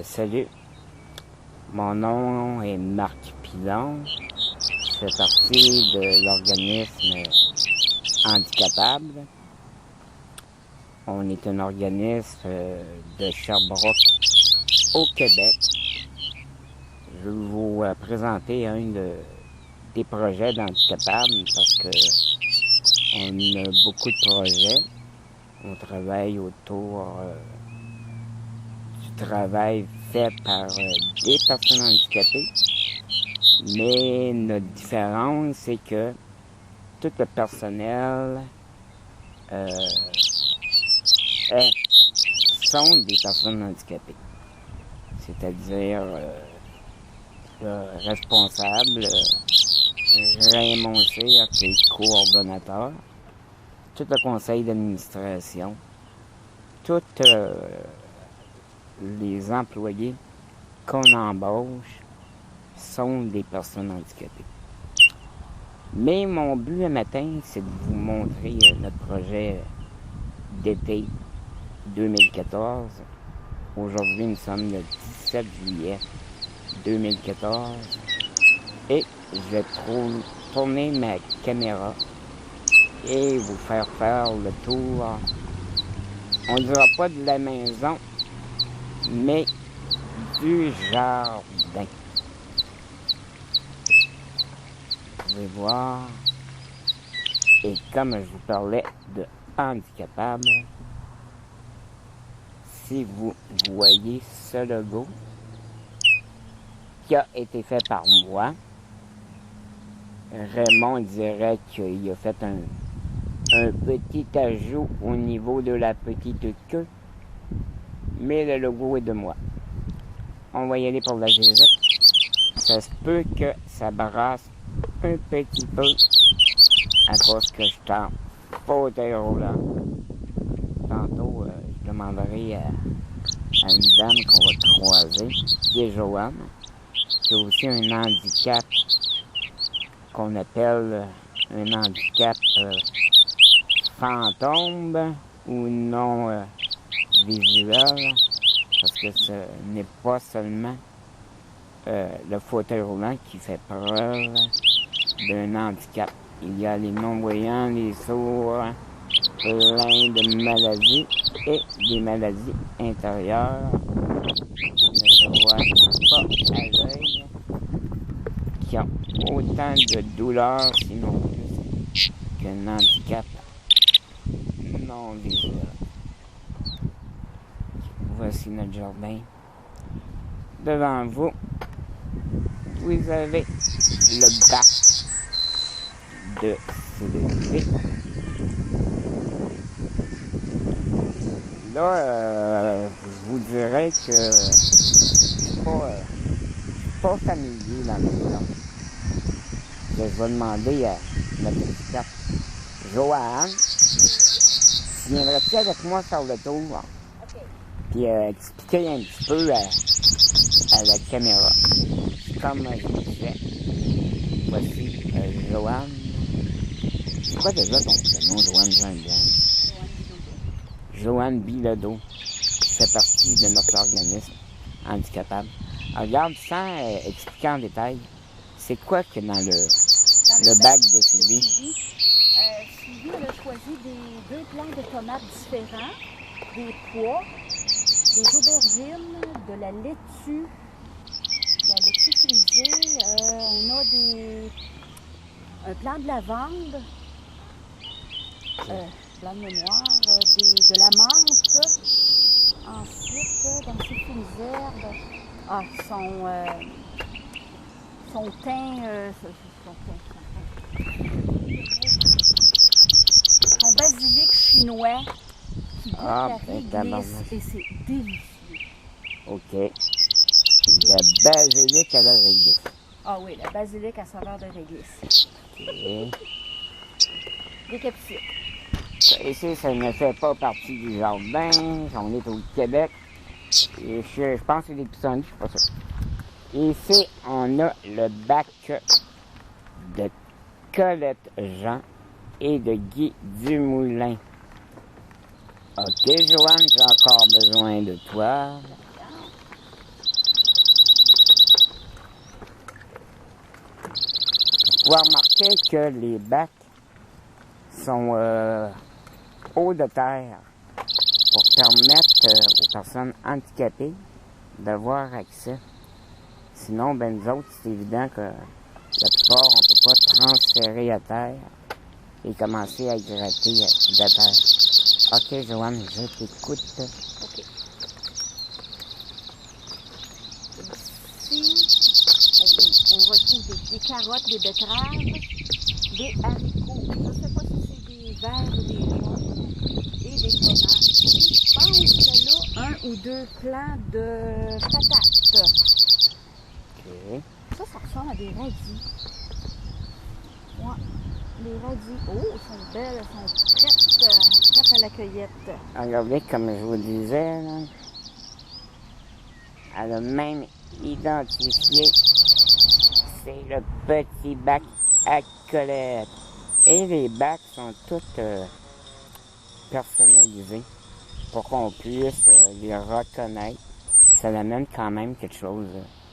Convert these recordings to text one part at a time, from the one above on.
Salut, mon nom est Marc Pilon, je fais partie de l'organisme Handicapable. On est un organisme de Sherbrooke au Québec. Je vais vous présenter des projets d'Handicapable parce que on a beaucoup de projets. On travaille autour du travail fait par des personnes handicapées. Mais notre différence, c'est que tout le personnel sont des personnes handicapées. C'est-à-dire le responsable, Raymond Cyr, qui est coordonnateur, tout le conseil d'administration, tous les employés qu'on embauche sont des personnes handicapées. Mais mon but un matin, c'est de vous montrer notre projet d'été 2014. Aujourd'hui, nous sommes le 17 juillet 2014 et je vais tourner ma caméra et vous faire le tour. On ne dira pas de la maison, mais du jardin. Vous pouvez voir. Et comme je vous parlais de handicapable, si vous voyez ce logo qui a été fait par moi, Raymond dirait qu'il a fait un petit ajout au niveau de la petite queue, mais le logo est de moi. On va y aller pour la visite. Ça se peut que ça brasse un petit peu à cause que je suis en fauteuil roulant. Tantôt, je demanderai à une dame qu'on va croiser, qui est Joanne, qui a aussi un handicap qu'on appelle un handicap fantôme ou non visuel, parce que ce n'est pas seulement le fauteuil roulant qui fait preuve d'un handicap. Il y a les non-voyants, les sourds, plein de maladies et des maladies intérieures qui ne se voient pas à l'œil, qui ont autant de douleurs, sinon plus, qu'un handicap non visuel. Voici notre jardin. Devant vous, vous avez le bac de CDP. Là, je vous dirais que je ne suis pas familier dans la maison. Je vais demander à ma petite carte Joanne, viendrais-tu avec moi faire le tour? Okay. Puis expliquer un petit peu à la caméra. Comme je disais, voici Joanne. C'est quoi déjà ton prénom, Joanne? Joanne Bilodeau, qui fait partie de notre organisme handicapable. Alors, regarde, sans expliquer en détail, c'est quoi que dans le bac de Sylvie? Sylvie, elle a choisi deux plants de tomates différents, des pois, des aubergines, de la laitue frisée, on a un plant de lavande, blanc de mémoire, de la menthe. Ensuite, dans ces fines herbes, son basilic chinois qui goûte la réglisse et c'est délicieux. OK. Le basilic à la réglisse. Ah oui, le basilic à saveur de réglisse. OK. Des capsules. Ici, ça ne fait pas partie du jardin. On est au Québec. Et je pense que c'est des pissenlits, je suis pas sûr. Ici, on a le bac de Colette Jean et de Guy Dumoulin. OK, Joanne, j'ai encore besoin de toi. pouvez remarquer que les bacs sont hauts de terre pour permettre aux personnes handicapées d'avoir accès. Sinon, ben nous autres, c'est évident que la plupart, on ne peut pas transférer à terre et commencer à gratter de terre. OK, Joanne, je t'écoute. OK. Ici, on retrouve des carottes, des betteraves, des haricots. Je ne sais pas si c'est des verts ou des jaunes. Et des tomates. Je pense que là, 1 ou 2 plants de patates. OK. Ça ressemble à des radis. Ouais, les radis. Oh, elles sont belles, elles sont prêtes à la cueillette. Regardez, comme je vous disais, là, elle a même identifié, c'est le petit bac à Colette. Et les bacs sont tous personnalisés pour qu'on puisse les reconnaître. Ça amène quand même quelque chose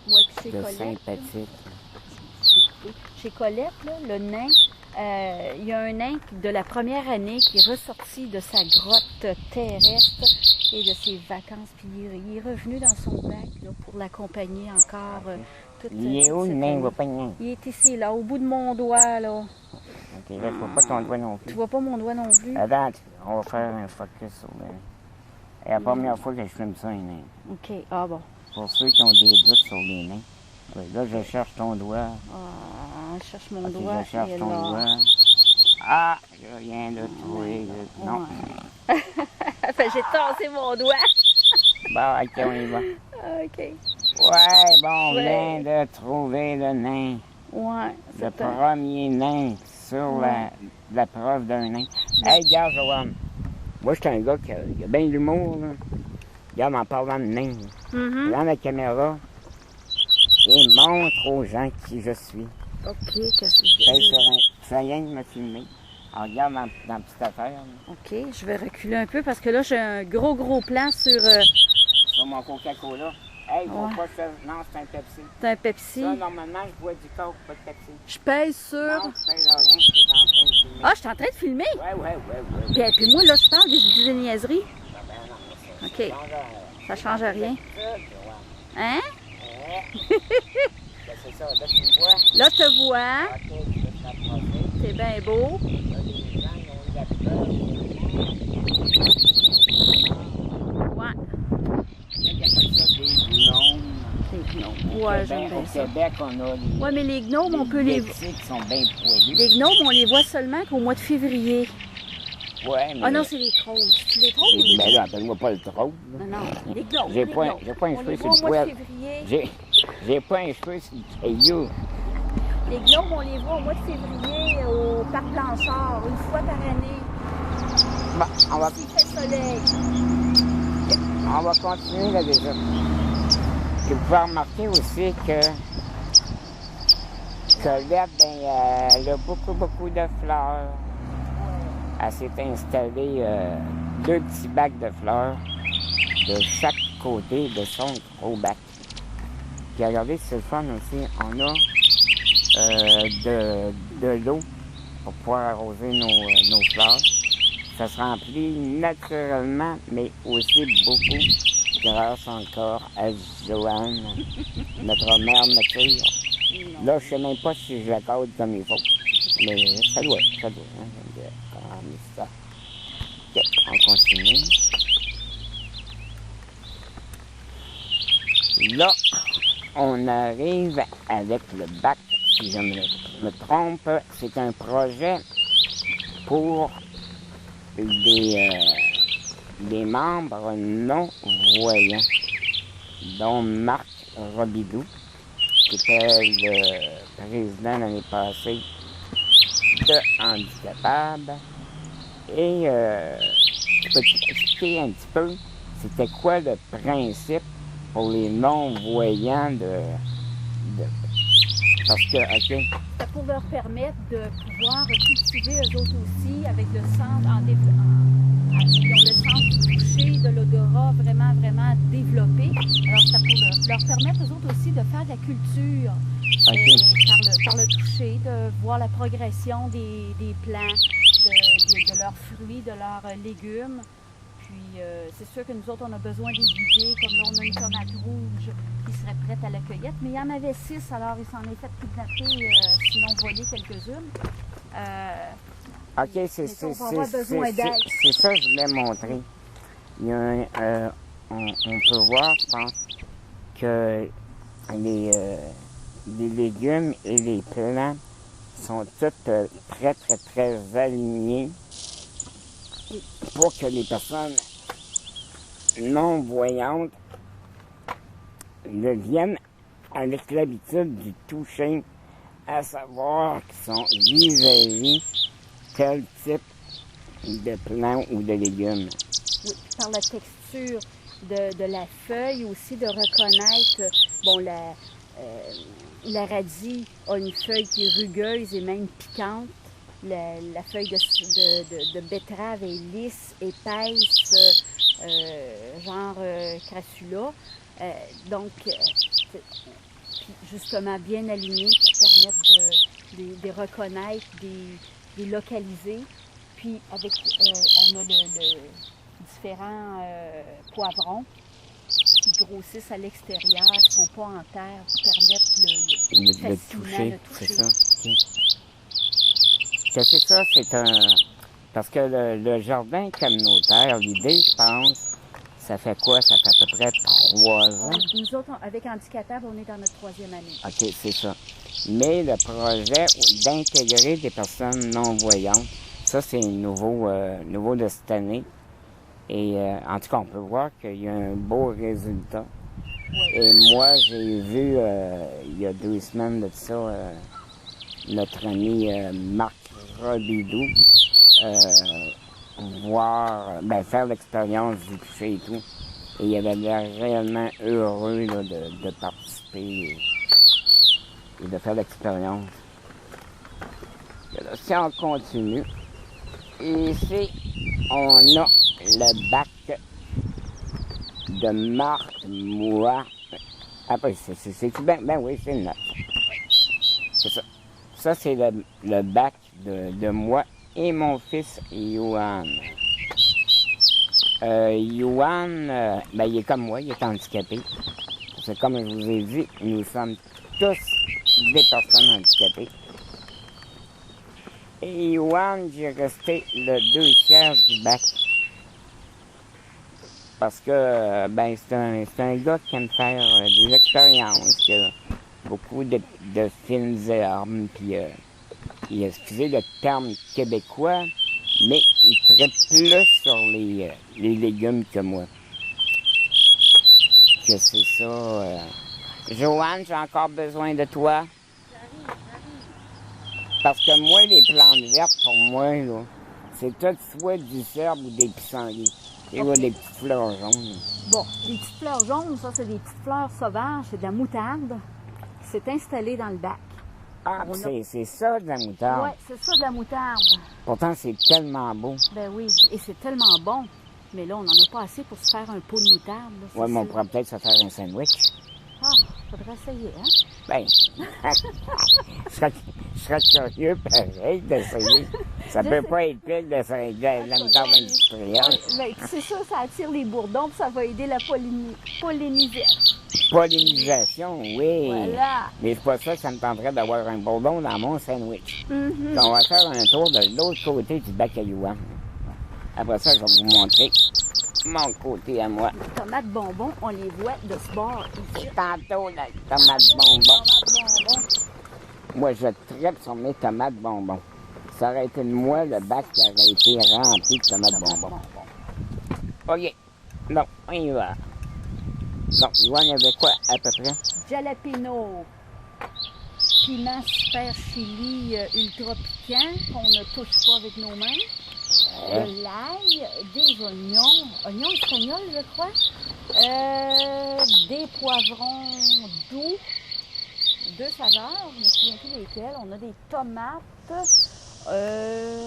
Ouais, puis de Colette, sympathique. Chez Colette, là, le nain, il y a un nain de la première année qui est ressorti de sa grotte terrestre et de ses vacances. Puis il est revenu dans son bac là, pour l'accompagner encore. Il est où le nain? Il voit pas le nain. Il est ici, là, au bout de mon doigt, là. OK, là, je vois pas ton doigt non Tu plus. vois pas mon doigt non plus? Attends, on va faire un focus sur le nain. C'est la première fois que je filme ça, un nain. OK, ah bon. Pour ceux qui ont des doutes sur les nains. Oui, là, je cherche ton doigt. Ah, je cherche mon OK, doigt. je cherche et ton là. doigt. Ah, je viens de trouver. Non. Ouais. J'ai tassé mon doigt. Bon, OK, on y va. OK. Ouais, bon, on Ouais. vient de trouver le nain. Ouais. Le c'est un- premier nain sur Ouais. la preuve d'un nain. Hey, regarde, Joanne. Moi, je suis un gars qui a bien de l'humour, là. Regarde, en parlant de nain, Mhm. prends la caméra et montre aux gens qui je suis. OK, qu'est-ce que Fais sur je... un... Tu fais rien de me filmer. Alors, regarde dans la petite affaire, là. OK, je vais reculer un peu parce que là, j'ai un gros plan sur... Sur mon Coca-Cola. Hey, ils vont Ouais. pas faire... Non, c'est un Pepsi. c'est un Pepsi. Ça, normalement, je bois du Coke, pas de Pepsi. Je pèse sur... Non, tu fais rien, tu es en train de filmer. Ah, je suis en train de filmer. Ouais. Puis moi, là, je parle des je dis des niaiseries. Ah, ben non, mais ça OK. change rien. Ça change rien. Ça, Joanne. Hein? Ouais. Ben, c'est ça, là, tu me vois. Là, je te vois. OK, tu peux te rapprocher. C'est bien beau. Là, les gens, ils ont eu la peur. Ouais. Il y a ça des gnomes. Des gnomes. Ouais, j'aime bien Au ça. Québec, on a les... Ouais, mais les gnomes, on peut les... Yetis qui sont bien poilus. Les gnomes, on les voit seulement qu'au mois de février. Ouais, mais... Ah non, c'est les trolls. C'est les trolls ou les... Ben là, appelle-moi pas le trône. Non, non, les gnomes. J'ai les pas, gnomes. j'ai pas un On cheveu les sur voit le au mois de poil. février. J'ai pas un cheveu sur le caillou. Les gnomes, on les voit au mois de février au Parc Blanchard, une fois par année. Bon, on va S'il fait soleil. continuer là déjà. Puis vous pouvez remarquer aussi que Colette, ben, elle a beaucoup de fleurs. Elle s'est installée 2 petits bacs de fleurs de chaque côté de son gros bac. Puis regardez, c'est le fun aussi. On a de l'eau pour pouvoir arroser nos fleurs. Ça se remplit naturellement, mais aussi beaucoup grâce encore à Joanne, notre mère nature. Là, je sais même pas si je la code comme il faut, mais ça doit. Hein, comme ça. OK, on continue. Là, on arrive avec le bac, si je me trompe. C'est un projet pour des membres non-voyants, dont Marc Robidoux, qui était le président l'année passée de Handicapable. Et tu peux expliquer un petit peu, c'était quoi le principe pour les non-voyants parce que, OK. C'est pour leur permettre de pouvoir cultiver eux autres aussi avec le centre en développement. Ils ont le centre touché de l'odorat vraiment, vraiment développé. Alors, ça pour leur permettre, eux autres aussi, de faire de la culture par le toucher, de voir la progression des plants, de leurs fruits, de leurs légumes. Puis, c'est sûr que nous autres, on a besoin des guider. Comme là, on a une tomate rouge qui serait prête à la cueillette. Mais il y en avait 6, alors il s'en est fait kidnapper, sinon voler quelques-unes. OK, c'est ça que je voulais montrer. Il y a on peut voir, je pense, que les légumes et les plants sont tous très, très, très alignés pour que les personnes non-voyantes deviennent avec l'habitude du toucher, à savoir qu'ils sont vis-à-vis tel type de plant ou de légumes. Oui, par la texture de la feuille aussi, de reconnaître, bon, la radie a une feuille qui est rugueuse et même piquante. La feuille de betterave est lisse, épaisse, genre crassula. Donc, justement, bien alignée pour permettre de reconnaître, de les localiser. Puis, avec, on a différents poivrons qui grossissent à l'extérieur, qui ne sont pas en terre, pour permettre le toucher. C'est ça. Okay. C'est ça, c'est un... Parce que le jardin communautaire, l'idée, je pense, ça fait quoi? Ça fait à peu près 3 ans? Nous autres, avec Handicatable, on est dans notre 3e année. OK, c'est ça. Mais le projet d'intégrer des personnes non-voyantes, ça, c'est nouveau de cette année. Et en tout cas, on peut voir qu'il y a un beau résultat. Oui. Et moi, j'ai vu, il y a 2 semaines de ça, notre ami Marc Robidoux faire l'expérience du toucher et tout. Et il avait l'air réellement heureux là, de participer et de faire l'expérience. Si on continue, ici, on a le bac de Marc Moua. Après, c'est-tu bien? Ben oui, c'est le nôtre. C'est ça. Ça, c'est le bac de moi et mon fils, Yohan. Yohan, il est comme moi, il est handicapé. Parce que comme je vous ai dit, nous sommes tous des personnes handicapées. Et Yohan, j'ai resté le 2/3 du bac. Parce que, c'est un gars qui aime faire des expériences, qui a beaucoup de fines herbes, puis excusez le terme québécois, mais il traite plus sur les légumes que moi. Que c'est ça. Joanne, j'ai encore besoin de toi. Parce que moi, les plantes vertes, pour moi, là, c'est tout soit du cerf ou des pissenlits. Et là, des petites fleurs jaunes. Bon, les petites fleurs jaunes, ça, c'est des petites fleurs sauvages, c'est de la moutarde qui s'est installée dans le bac. Ah, c'est ça de la moutarde? Oui, c'est ça de la moutarde. Pourtant, c'est tellement beau. Ben oui, et c'est tellement bon. Mais là, on n'en a pas assez pour se faire un pot de moutarde. Oui, mais on pourrait peut-être se faire un sandwich. Ah, faudrait essayer, hein? Ben, je serais curieux, pareil, d'essayer. Ça peut pas être pire de la moutarde industrielle. Ben, c'est ça, ça attire les bourdons, puis ça va aider la pollinisation. Pollinisation, oui. Voilà. Mais c'est pas ça que ça me tenterait d'avoir un bourdon dans mon sandwich. Mm-hmm. On va faire un tour de l'autre côté du bac à Yohan. Après ça, je vais vous montrer mon côté à moi. Les tomates bonbons, on les voit de ce bord ici. Tantôt, la tomate bonbon. Moi, je tripe sur mes tomates bonbons. Ça aurait été de moi, le bac qui aurait été rempli de tomates bonbons. OK. Non, on y va. Donc, Yohan, il y avait quoi, à peu près? Jalapeno. Piment super chili ultra piquant qu'on ne touche pas avec nos mains. De l'ail, des oignons espagnols, je crois, des poivrons doux, 2 saveurs, je me souviens plus lesquelles. On a des tomates,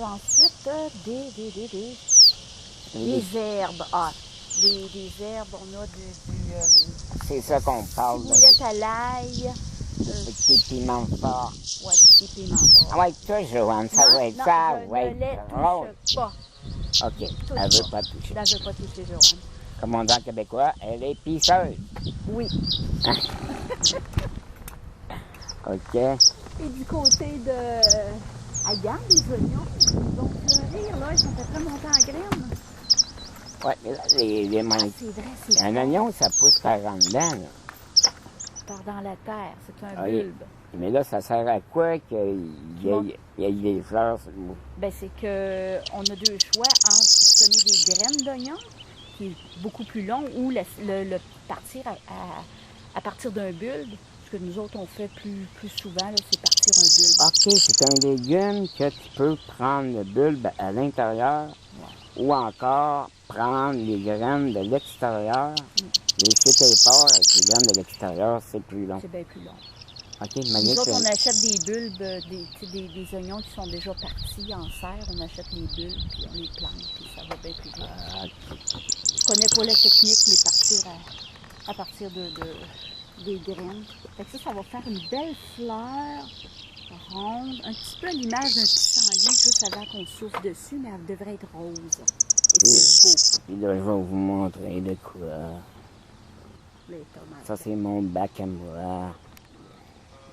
ensuite des herbes. Ah, des herbes, on a C'est ça qu'on parle. ciboulette à l'ail. Des petits piments forts. Ouais, des petits piments forts. Ah ouais, toi, Joanne, ça Non, va être non, ça, je ouais. ne les drôle. touche pas. OK, elle veut pas toucher. Je ne veux pas toucher, Joanne. Comme on dit en québécois, elle est pisseuse. Oui. OK. Et du côté de... Regarde, les oignons, ils vont fleurir, là. Ils sont à peu monter en graines. Ouais, mais là, C'est vrai, c'est un vrai. oignon, ça pousse par en dedans, là. Part dans la terre. C'est un Oui. bulbe. Mais là, ça sert à quoi qu'il y ait des fleurs sur le bout? Ben, c'est qu'on a deux choix entre semer des graines d'oignon, qui est beaucoup plus long, ou le partir à partir d'un bulbe. Ce que nous autres, on fait plus souvent, là, c'est partir un bulbe. OK, c'est un légume que tu peux prendre le bulbe à l'intérieur ou encore prendre les graines de l'extérieur. Et si t'es fort avec les graines de l'extérieur, c'est plus long. C'est bien plus long. OK, Nous autres, on achète des bulbes, des oignons qui sont déjà partis en serre. On achète les bulbes, puis on les plante, puis ça va bien plus vite. Je connais pas la technique, mais partir à partir des graines. Fait que ça va faire une belle fleur ronde, un petit peu à l'image d'un pissenlit, juste avant qu'on souffle dessus, mais elle devrait être rose. Et c'est beau. Puis là, je vais vous montrer de quoi. Les tomates. Ça, c'est mon bac à moi.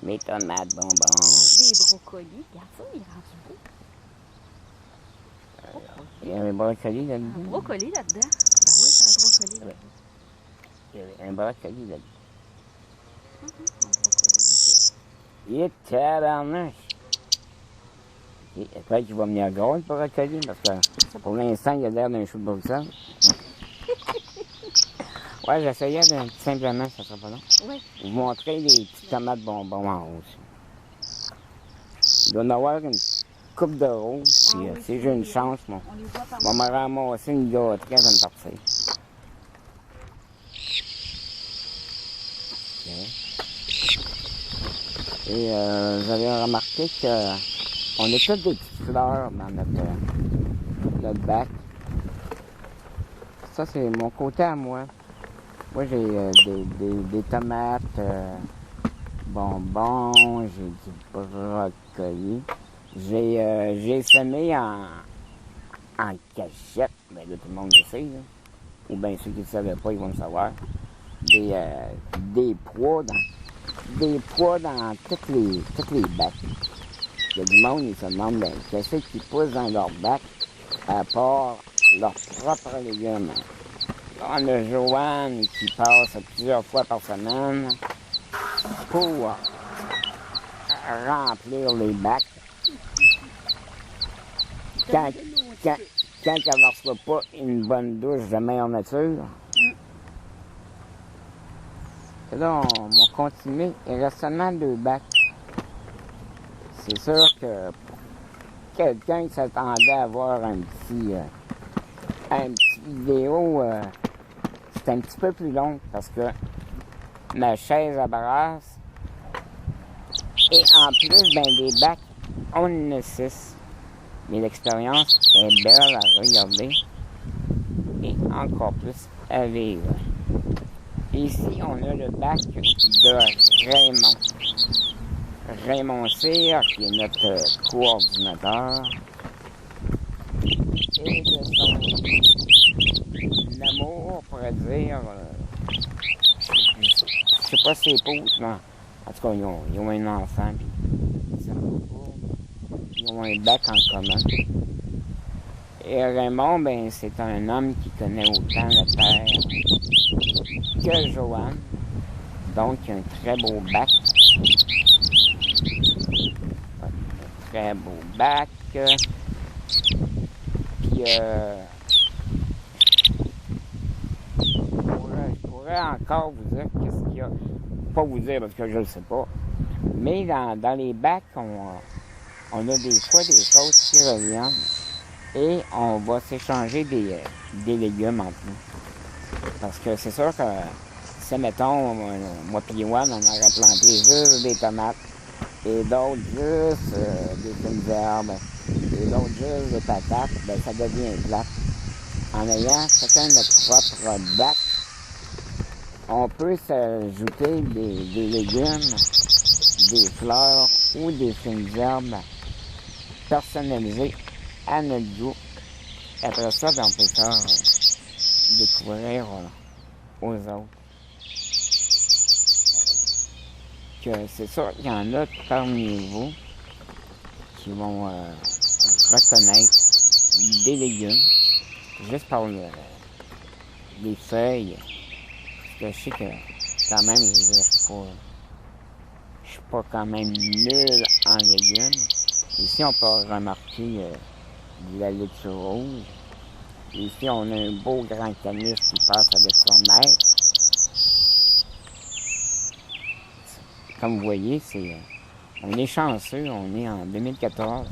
Mes tomates bonbons. Des brocolis. Regarde ça, il est rendu beau. Il y a un brocoli là-dedans. Un brocoli là-dedans. Ben oui, c'est un brocoli là-dedans. Il y a un brocoli là-dedans. Un brocoli. Il est tabarnouche. Peut-être qu'il va venir gros le brocoli, parce que pour l'instant, il a l'air d'un chou de Bruxelles. Ouais, j'essayais de simplement, ça sera pas long. Oui. Vous montrer les petites tomates bonbons en rose. Il doit y en avoir une coupe de rose, puis oui, si j'ai une chance, moi, On les voit par on va me ramasser une gâterie avant de partir. Ok. Et vous avez remarqué qu'on a toutes des petites fleurs dans notre bac. Ça, c'est mon côté à moi. Moi, j'ai des tomates bonbons, j'ai du brocoli. J'ai semé en cachette, ben là, tout le monde le sait, là. Ou bien ceux qui ne le savaient pas, ils vont le savoir. Des pois dans toutes les bacs. Il y a du monde, ils se demandent, ben, qu'est-ce qui pousse dans leur bac à part leurs propres légumes. On a Joanne qui passe plusieurs fois par semaine pour remplir les bacs. Quand elle ne reçoit pas une bonne douche de meilleure nature. Et là, on va continuer. Il reste seulement 2 bacs. C'est sûr que pour quelqu'un qui s'attendait à voir un petit vidéo, c'est un petit peu plus long parce que ma chaise abrasse. Et en plus, ben, des bacs, on en a 6. Mais l'expérience est belle à regarder et encore plus à vivre. Ici, on a le bac de Raymond. Raymond Cyr, qui est notre coordinateur. Et de son amour, on pourrait dire, je sais pas si c'est épouse, mais en tout cas, ils ont un enfant, puis ils ont un bac en commun. Et Raymond, ben, c'est un homme qui connaît autant la terre que Joanne. Donc, il a un très beau bac. Un très beau bac. Puis, je pourrais encore vous dire qu'est-ce qu'il y a. Pas vous dire parce que je ne sais pas. Mais dans les bacs, on a des fois des choses qui reviennent. Et on va s'échanger des légumes entre nous. Parce que c'est sûr que si, mettons, moi et Yoann, on aurait planté juste des tomates, et d'autres juste des fines herbes, et d'autres juste des patates, ben ça devient plate. en ayant chacun notre propre bac, on peut s'ajouter des légumes, des fleurs ou des fines herbes personnalisées à notre goût. Après ça, ben, on peut faire découvrir aux autres. Que c'est sûr qu'il y en a parmi vous qui vont reconnaître des légumes juste par les feuilles. Parce que je sais que quand même, je suis pas quand même nul en légumes. Ici, on peut remarquer de la laitue rouge. Ici, on a un beau grand canis qui passe avec son maître. Comme vous voyez, on est chanceux, on est en 2014.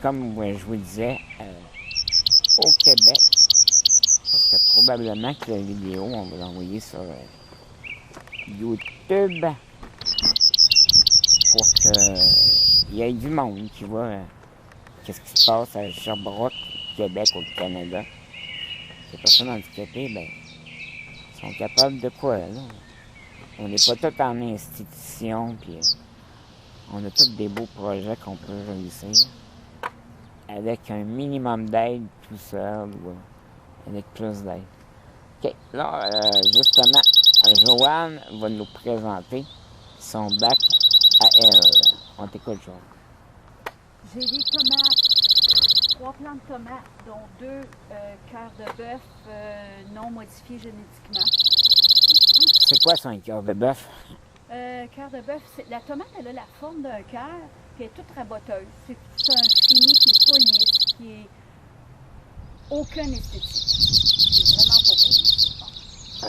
Comme je vous disais, au Québec, parce que probablement que la vidéo, on va l'envoyer sur YouTube pour qu'il y ait du monde qui voit qu'est-ce qui se passe à Sherbrooke, Québec, au Canada. Les personnes handicapées, ben, sont capables de quoi, là? On n'est pas tous en institution, puis on a tous des beaux projets qu'on peut réussir avec un minimum d'aide tout seul ou avec plus d'aide. OK, là, justement, Joanne va nous présenter son bac à elle. On t'écoute, Joanne. J'ai des tomates, 3 plants de tomates, dont 2 cœurs de bœuf non modifiés génétiquement. C'est quoi ça, un cœur de bœuf? Cœur de bœuf, la tomate, elle a la forme d'un cœur, puis elle est toute raboteuse. C'est un fini qui est pas lisse, qui est aucun esthétique. C'est vraiment pas beau, mais c'est bon.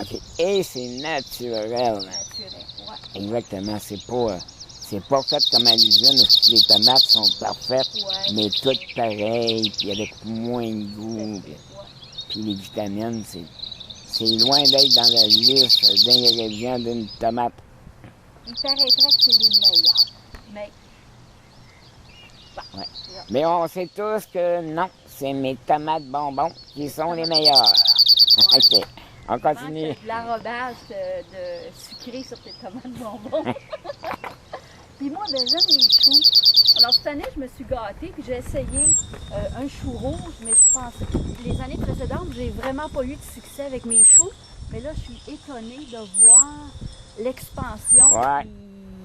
OK. Et c'est naturel. Naturel, ouais. Exactement. C'est pas fait comme à l'usine où les tomates sont parfaites, ouais, mais toutes pareilles, puis avec moins de goût. Puis les vitamines, c'est loin d'être dans la liste d'ingrédients d'une tomate. Il paraîtrait que c'est les meilleurs, mais... Bon, ouais. Mais on sait tous que non, c'est mes tomates bonbons qui sont les meilleures. Ouais. OK, on continue. De l'arrobage de sucré sur tes tomates bonbons. Puis moi, ben, j'aime les choux. Alors cette année, je me suis gâtée, puis j'ai essayé un chou rouge, mais je pense que les années précédentes, j'ai vraiment pas eu de succès avec mes choux. Mais là, je suis étonnée de voir l'expansion, ouais. Puis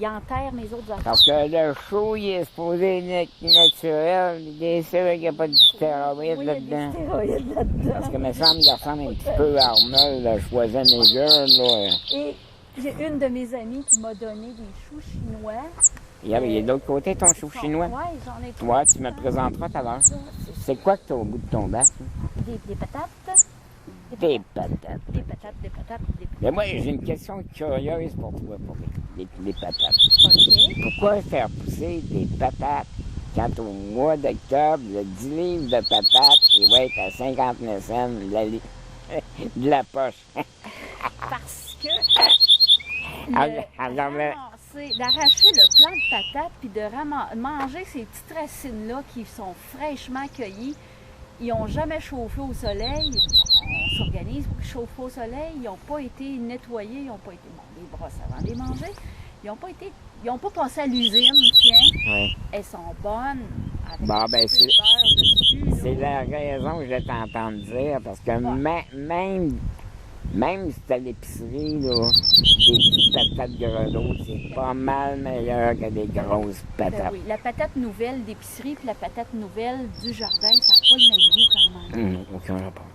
il enterre mes autres affaires. Parce que le chou, il est supposé être naturel, bien sûr qu'il n'y a pas de stéroïdes oui, là-dedans. Il y a des stéroïdes là-dedans. Parce que me semble qu'il ressemble un petit peu à Arnold, le Schwarzenegger, là. Et j'ai une de mes amies qui m'a donné des choux chinois. Il y a de l'autre côté ton chou chinois. Oui, j'en ai toi, tu me présenteras tout à l'heure. C'est quoi que tu as au bout de ton bac? Des patates. Des patates. Des patates, des patates, des patates. Mais moi, j'ai une question curieuse pour toi, pour les patates. OK. Pourquoi faire pousser des patates quand au mois d'octobre, le 10 livres de patates, il va être à 59 cents de la poche? Parce que d'arracher le plant de patates puis de manger ces petites racines-là qui sont fraîchement cueillies. Ils n'ont jamais chauffé au soleil. On s'organise pour qu'ils chauffent au soleil. Ils n'ont pas été nettoyés. Ils n'ont pas été les brosses avant de les manger. Ils n'ont pas passé à l'usine, tiens. Oui. Elles sont bonnes. Avec bon, ben c'est là. la raison que je vais t'entendre dire. Parce que même si c'est à l'épicerie, là, des petites patates grelots, c'est pas mal meilleur que des grosses patates. Ben oui, la patate nouvelle d'épicerie et la patate nouvelle du jardin, ça n'a pas le même goût quand même. Aucun rapport.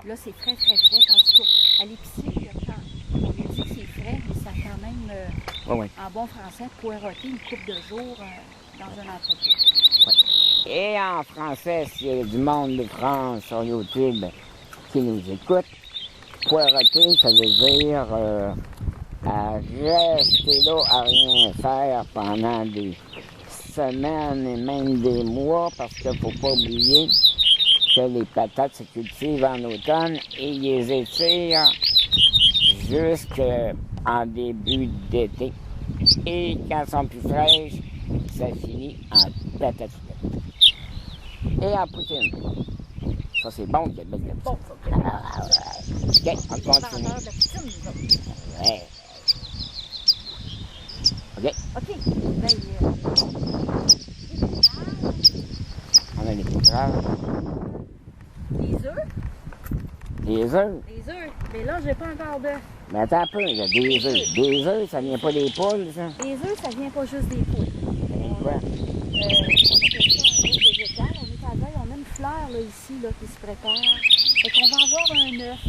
Là, c'est frais, tandis qu'à l'épicerie, on dit que c'est frais, mais ça a quand même, en bon français, poireauté une couple de jours dans un entrepôt. Ouais. Et en français, s'il y a du monde de France sur YouTube qui nous écoute, poireauter, ça veut dire à rester là à rien faire pendant des semaines et même des mois, parce qu'il ne faut pas oublier que les patates se cultivent en automne et ils les étirent jusqu'en début d'été. Et quand elles sont plus fraîches, ça finit en patates. Et en poutine. Ça, c'est bon, quelle belle capsule. Bon, ça, OK. OK, on Les continue. vendeurs de la poutine, nous autres. Ouais. OK, OK. Ben, on a les betteraves. les œufs. Les œufs. Les œufs. Mais là, j'ai pas encore d'œufs. Mais attends un peu, il y a des œufs. Des œufs, ça vient pas des poules, ça? Les œufs, ça vient pas juste des poules. Ça vient de quoi? On appelle ça un œuf végétal. On est à veille, on a une fleur là, ici là, qui se prépare. Fait qu'on va avoir un œuf.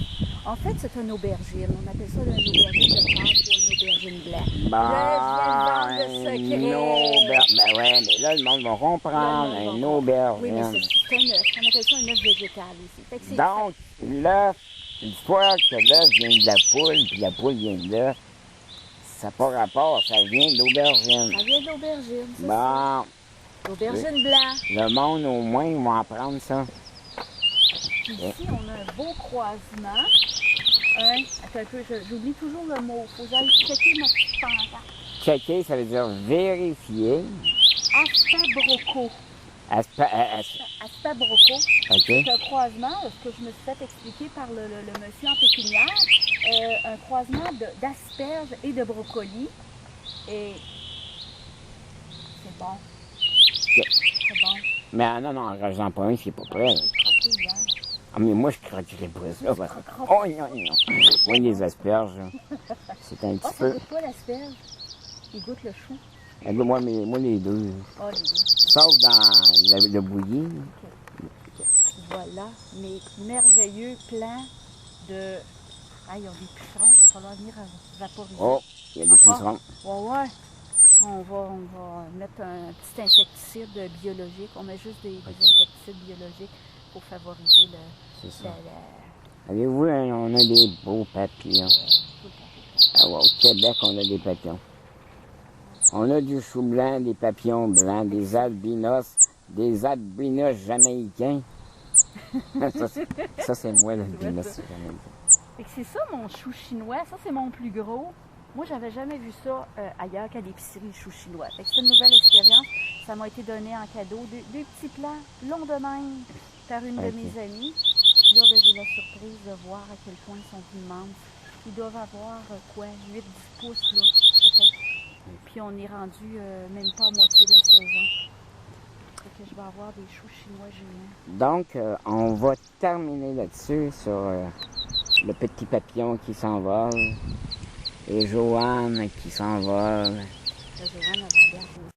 En fait, c'est un aubergine. On appelle ça une aubergine de Pâques ou une aubergine blanche. Ben, Je viens de vendre le secret. une auberge. Ben ouais, mais là, le monde va comprendre. Le monde Une va auberge. Oui, mais c'est un œuf. On appelle ça un œuf végétal ici. Fait que c'est Donc, l'œuf, une fois que l'œuf vient de la poule, puis la poule vient de l'œuf, ça n'a pas rapport, ça vient de l'aubergine. ça vient de l'aubergine, c'est ça. Bon, L'aubergine blanche. le monde, au moins, ils vont apprendre ça. Puis ici, on a un beau croisement. Attends un peu, j'oublie toujours le mot. Faut que j'aille checker ma petite pancarte. Checker, ça veut dire vérifier. Astabroco. Astabroco. OK. C'est un croisement, ce que je me suis fait expliquer par le monsieur en pépinière, un croisement d'asperges et de brocoli. Et c'est bon. OK. C'est bon. Mais non, non, rajoute pas un, c'est pas prêt. J'ai croqué hier. Ah, mais moi, je croquerais pas ça. Parce... Oh, non, non. Moi, les asperges, là, c'est un Ah, petit ça peu... goûte pas l'asperge. Il goûte le chou. Moi, les deux. Ah, les deux. Sauf dans le bouilli. Voilà, mes merveilleux plants de... Ah, ils ont des pucerons, il va falloir venir vaporiser. Oh, il y a des pucerons. Ouais. On va mettre un petit insecticide biologique. On met juste des insecticides biologiques pour favoriser C'est ça. Avez-vous, on a des beaux papillons. Ah ouais, au Québec, on a des papillons. On a du chou blanc, des papillons blancs, des albinos jamaïcains. ça c'est moi, l'albinos jamaïcain. Fait que c'est ça mon chou chinois. Ça, c'est mon plus gros. Moi, j'avais jamais vu ça ailleurs qu'à l'épicerie, le chou chinois. Fait que c'est une nouvelle expérience. Ça m'a été donné en cadeau. Deux petits plants longs de même par une de mes amies. Puis là, j'ai la surprise de voir à quel point ils sont immenses. Ils doivent avoir, 8-10 pouces, là, peut-être. Puis on est rendu même pas à moitié de la saison. Fait que je vais avoir des choux chinois géants. Donc, on va terminer là-dessus sur le petit papillon qui s'envole et Joanne qui s'envole. Joanne, elle va aller arroser